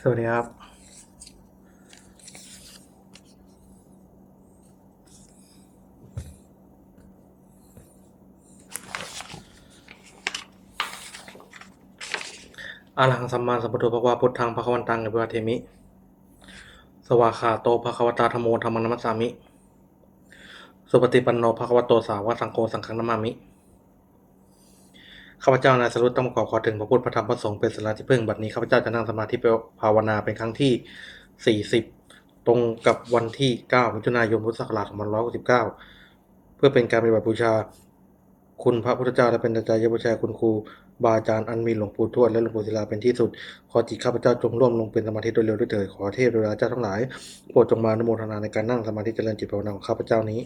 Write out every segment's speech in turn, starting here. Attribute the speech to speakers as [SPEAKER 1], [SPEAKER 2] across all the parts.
[SPEAKER 1] สวัสดีครับอะระหังสัมมาสัมพุทโธภะคะวะพุทธังภะคะวันตังอะภิวาเทมิสวากขาโตภะคะวตาธัมโมธัมมังนัมสสามิสุปฏิปันโนภะคะวะโตสาวกสังโฆสังฆังนะมามิข้าพเจ้านายสรุตต้องขอถึงพระพุทธพระธรรมพระสงฆ์เป็นศาสนาที่พึ่งบัดนี้ข้าพเจ้าจะนั่งสมาธิภาวนาเป็นครั้งที่40ตรงกับวันที่9มิถุนายนพุทธศักราช2569เพื่อเป็นการปฏิบัติบูชาคุณพระพุทธเจ้าและเป็นอาจารย์บูชาคุณครูบาอาจารย์อันมีหลวงปู่ทวดและหลวงปู่ศิลาเป็นที่สุดขอจิตข้าพเจ้าจงร่วมลงเป็นสมาธิโดยเร็วด้วยเถิดขอเทพเทวดาเจ้าทั้งหลายโปรดจงมาอนุโมทนาในการนั่งสมาธิเจริญจิตภาวนาของข้าพเจ้านี้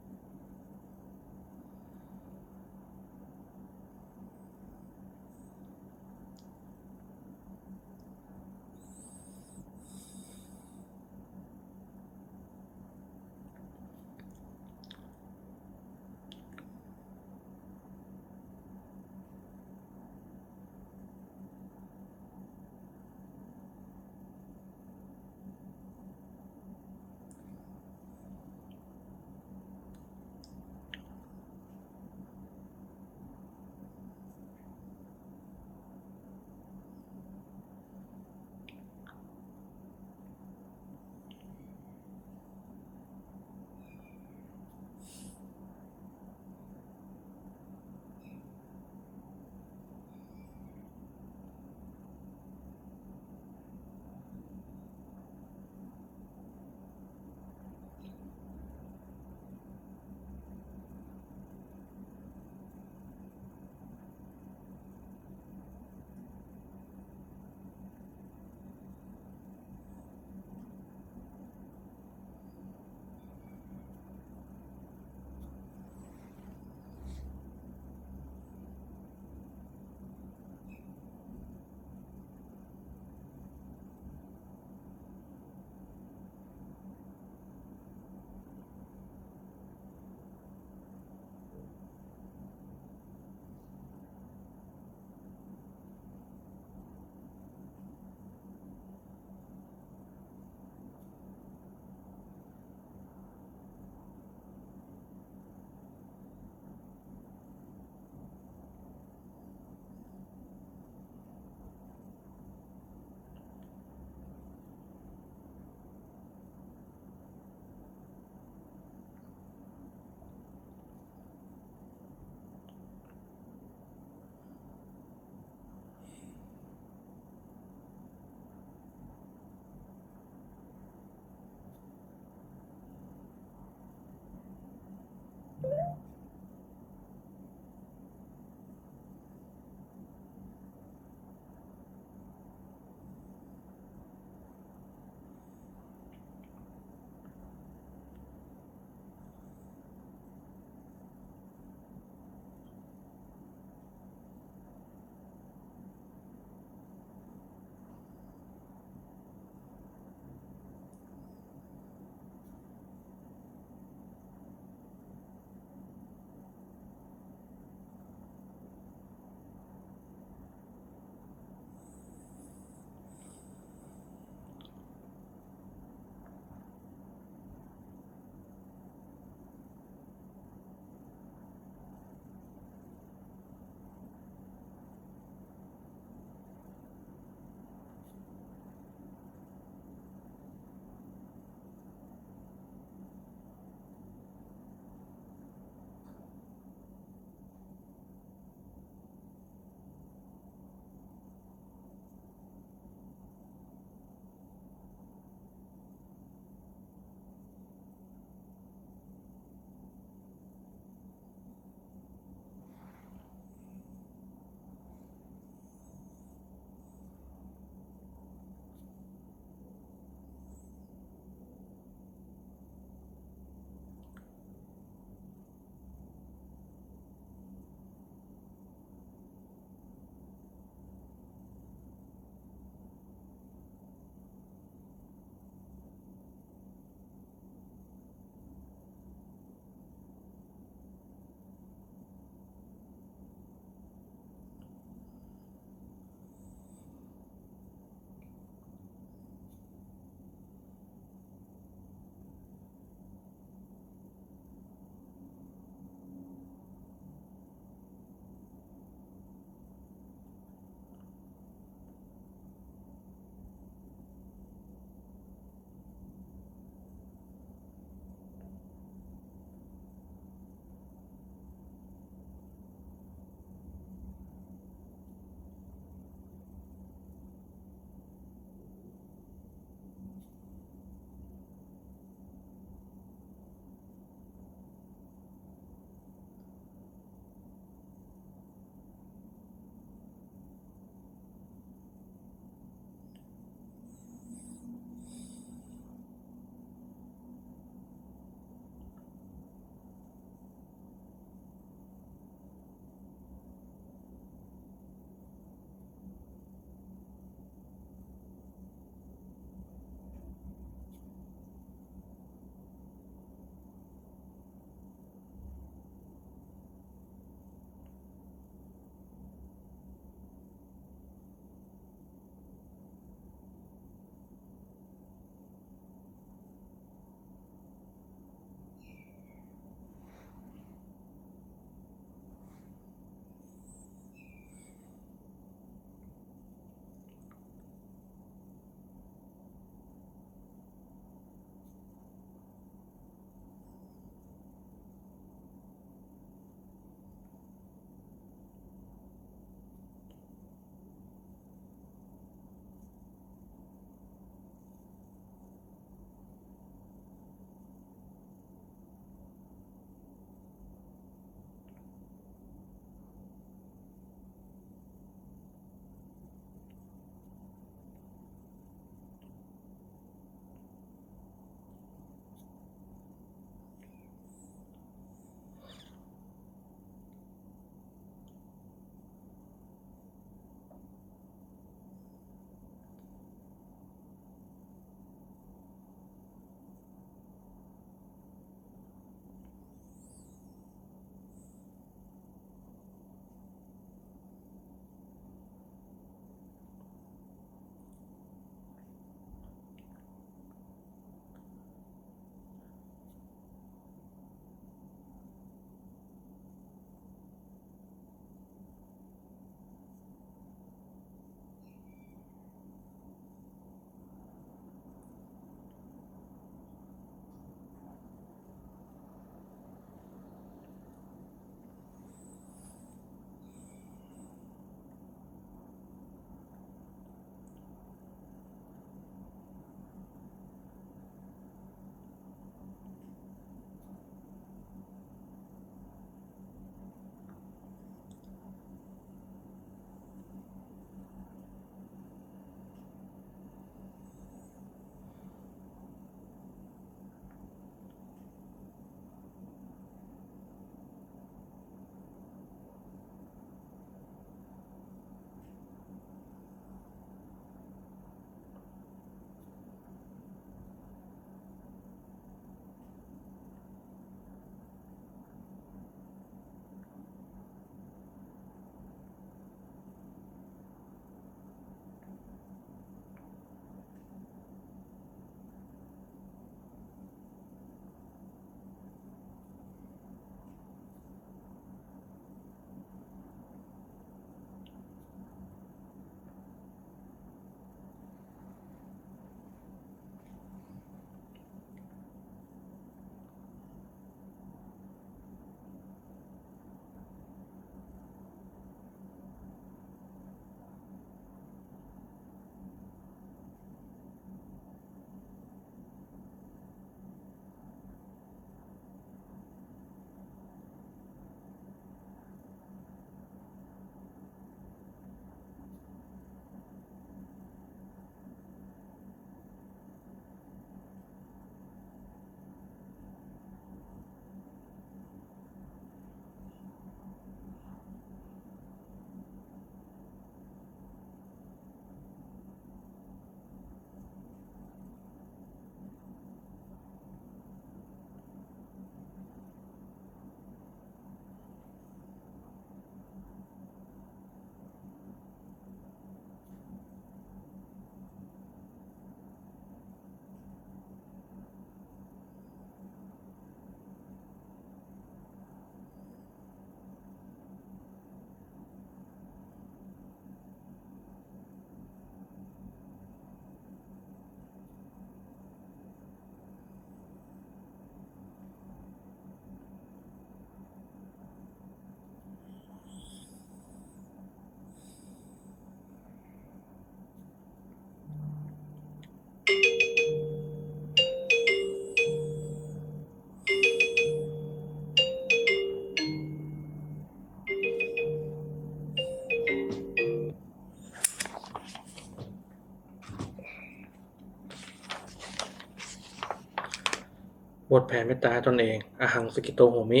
[SPEAKER 1] บทแผ่เมตตาให้ตนเองอาหังสกิโตโหมิ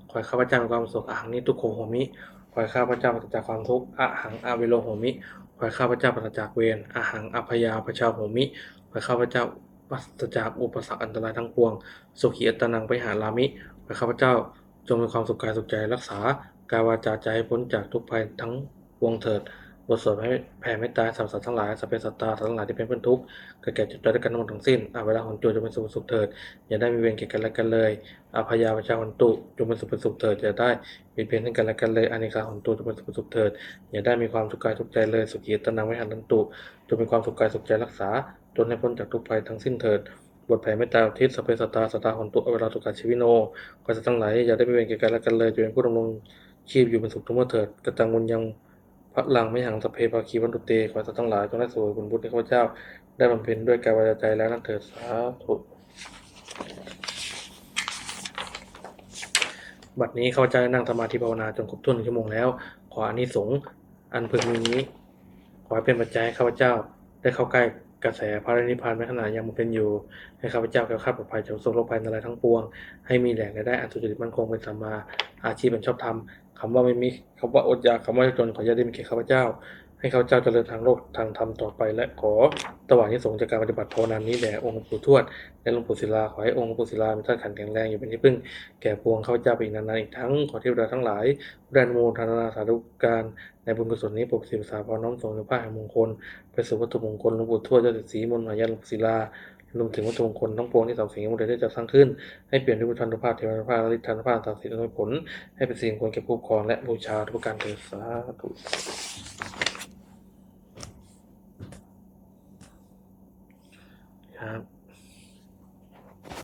[SPEAKER 1] ขอให้ข้าพเจ้ามีความสุขอาหังนิทุกโขโหมิขอให้ข้าพเจ้าปราศจากความทุกข์อาหังอาเวโลโหมิขอให้ข้าพเจ้าปราศจากเวรอาหังอภยาปชาโหมิขอให้ข้าพเจ้าปราศจากอุปสรรคอันตรายทั้งปวงสุขีอัตนังไปหารามิขอให้ข้าพเจ้าจงมีความสุขกายสุขใจรักษากายวาจาใจให้พ้นจากทุกภัยทั้งปวงเถิดบทสวดแผ่เมตตาสรรพสัตว์ทั้งหลายสัพเพสัตตาทั้งหลายที่เป็นเพื่อนทุกข์เกิดแก่เจ็บตายด้วยกันทั้งหมดทั้งสิ้นเวลาหนจูจงเป็นสุขเถิดอย่าได้มีเวรแก่กันและกันเลยอภยาปชาหนตุจงเป็นสุขเถิดอย่าได้มีเพียรให้กันและกันเลยอเนกาหนตุจงเป็นสุขเถิดอย่าได้มีความสุขกายสุขใจเลยสุขีตนังไว้หันตันตุจงมีความสุขกายสุขใจรักษาจนให้พ้นจากทุกภัยทั้งสิ้นเถิดบทแผ่เมตตาอุทิศสัพเพสัตตาสัตตาหนตุเวลาสุขชีวิโนขอสัตว์ทั้งหลายอย่าได้มีเวรแก่กันและกันเลยจงเป็นผู้ดำรงชีพอยู่เป็นสุขทุกเมื่อเถิดกตังมุญยังพระลังไม่หังสพเพภาคีวันตุเตขอสัตว์ทั้งหลายจงได้สวยบุญบุญที่ข้าพเจ้าได้บำเพ็ญด้วยกายวาจาใจแล้วนั่นเถิดสาธุบัดนี้ข้าพเจ้าได้นั่งสมาธิภาวนาจนครบถ้วน1 ชั่วโมงแล้วขออานิสงส์อันพึงมีนี้ขอให้เป็นปัจจัยให้ข้าพเจ้าได้เข้าใกล้กระแสพระนิพพานในขณะยังเป็นอยู่ให้ข้าพเจ้าแคล้วคลาดปลอดภัยจากโรคภัยอะไรทั้งปวงให้มีแหล่งรายได้อันสุจริตมั่นคงเป็นสัมมาอาชีพเป็นชอบธรรมคำว่าไม่มีคำว่าอดอยากคำว่าจนขออย่าได้มีแก่ข้าพเจ้าให้ข้าพเจ้าเจริญทางโลกทางธรรมต่อไปและขอถวายอานิสงส์จากการปฏิบัติภาวนานี้แด่องค์หลวงปู่ทวดและหลวงปู่ศิลาขอให้องค์หลวงปู่ศิลามีธาตุขันธ์แข็งแรงอยู่เป็นที่พึ่งแก่ปวงข้าพเจ้าไปอีกนานๆอีกทั้งขอเทวดาทั้งหลายได้อนุโมทนาสาธุการในบุญกุศลนี้ปกศิษย์สาพรน้อมส่งในผ้าแห่งมงคลไปสู่วัตถุมงคลหลวงปู่ทวดเจ้าศรีมนต์มหายานหลวงปู่ศิลารวมถึงวัตถุมงคลทั้งปวงที่สามสิ่งนี้ได้จัดสร้างขึ้นให้เปลี่ยนด้วยพุทธานุภาพเทวานุภาพและฤทธานุภาพตามสิ่งที่ผลให้เป็นสิ่งควรแก่ผู้ครองและบูชาทุกการเถิดสาธุครับ